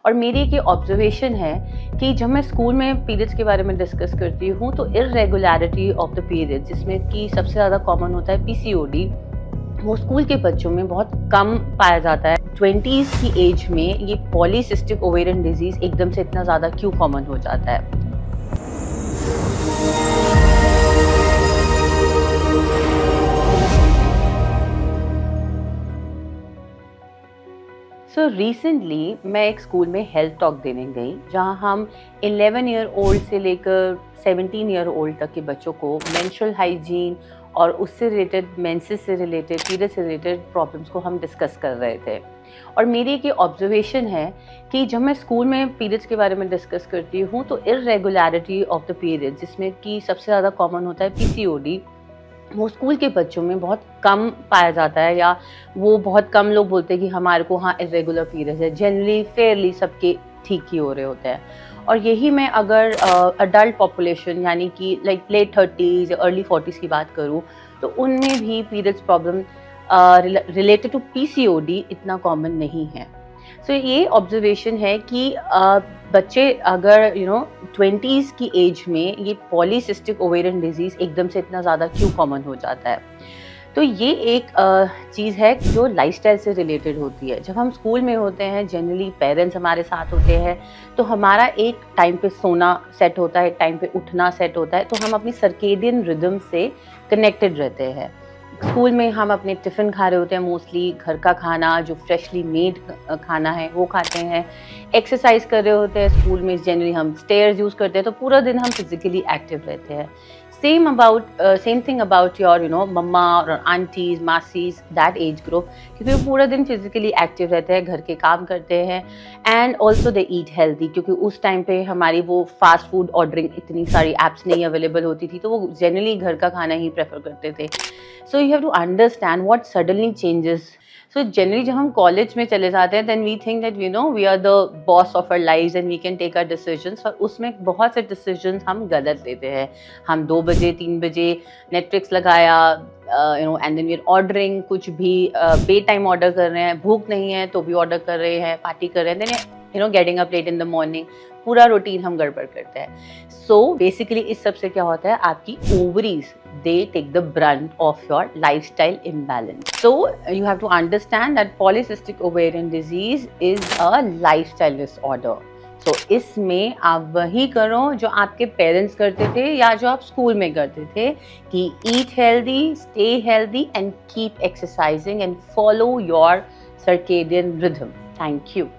और मेरी एक ये ऑब्जर्वेशन है कि जब मैं स्कूल में पीरियड्स के बारे में डिस्कस करती हूँ तो इर्रेगुलरिटी ऑफ द पीरियड्स, जिसमें कि सबसे ज़्यादा कॉमन होता है पीसीओडी, वो स्कूल के बच्चों में बहुत कम पाया जाता है। 20s की एज में ये पॉलीसिस्टिक ओवेरियन डिजीज़ एकदम से इतना ज़्यादा क्यों कॉमन हो जाता है? सो रिसेंटली मैं एक स्कूल में हेल्थ टॉक देने गई, जहाँ हम 11 ईयर ओल्ड से लेकर 17 ईयर ओल्ड तक के बच्चों को मेंस्ट्रुअल हाइजीन और उससे रिलेटेड, मेंसेस से रिलेटेड, पीरियड से रिलेटेड प्रॉब्लम्स को हम डिस्कस कर रहे थे। और मेरी एक ये ऑब्जर्वेशन है कि जब मैं स्कूल में पीरियड्स के बारे में डिस्कस करती हूँ तो इर्रेगुलरिटी ऑफ द पीरियड, जिसमें कि सबसे ज़्यादा कॉमन होता है पीसीओडी, वो स्कूल के बच्चों में बहुत कम पाया जाता है, या वो बहुत कम लोग बोलते हैं कि हमारे को हाँ इरेगुलर पीरियड्स है। जनरली फेयरली सबके ठीक ही हो रहे होते हैं। और यही मैं अगर अडल्ट पॉपुलेशन यानी कि लाइक लेट 30s या अर्ली 40s की बात करूँ तो उनमें भी periods problem related to PCOD इतना कॉमन नहीं है। सो ये ऑब्जर्वेशन है कि बच्चे अगर 20s की एज में ये पॉलीसिस्टिक ओवेरियन डिजीज़ एकदम से इतना ज़्यादा क्यों कॉमन हो जाता है। तो ये एक चीज़ है जो लाइफस्टाइल से रिलेटेड होती है। जब हम स्कूल में होते हैं, जनरली पेरेंट्स हमारे साथ होते हैं, तो हमारा एक टाइम पे सोना सेट होता है, टाइम पे उठना सेट होता है, तो हम अपनी सर्केडियन रिदम से कनेक्टेड रहते हैं। स्कूल में हम अपने टिफ़िन खा रहे होते हैं, मोस्टली घर का खाना जो फ्रेशली मेड खाना है वो खाते हैं। एक्सरसाइज कर रहे होते हैं स्कूल में, जनरली हम स्टेयर्स यूज़ करते हैं, तो पूरा दिन हम फिजिकली एक्टिव रहते हैं। सेम थिंग अबाउट योर मम्मा और aunties, masses, that age group, क्योंकि वो पूरा दिन फिजिकली एक्टिव रहते हैं, घर के काम करते हैं, and also they eat healthy, क्योंकि उस टाइम पे हमारी वो फास्ट फूड ऑर्डरिंग इतनी सारी एप्स नहीं अवेलेबल होती थी, तो वो जनरली घर का खाना ही प्रेफर करते थे। So you have to understand what suddenly changes. So generally जब हम कॉलेज में चले जाते हैं, then we think that we are the boss of our lives and we can take our decisions, और उसमें बहुत से डिसीजंस हम गलत लेते हैं। हम 2 बजे 3 बजे नेटफ्लिक्स लगाया, and then we are ordering कुछ भी, बे टाइम ऑर्डर कर रहे हैं, भूख नहीं है तो भी ऑर्डर कर रहे हैं, पार्टी कर रहे हैं, then getting up late in the morning, पूरा रूटीन हम गड़बड़ करते हैं। सो बेसिकली इस सबसे क्या होता है, आपकी ovaries they take the brunt of your lifestyle imbalance. So you have to understand that polycystic ovarian disease is a lifestyle disorder. So इसमें आप वही करो जो आपके पेरेंट्स करते थे या जो आप स्कूल में करते थे, कि eat healthy, stay healthy and keep exercising and follow your circadian rhythm. Thank you.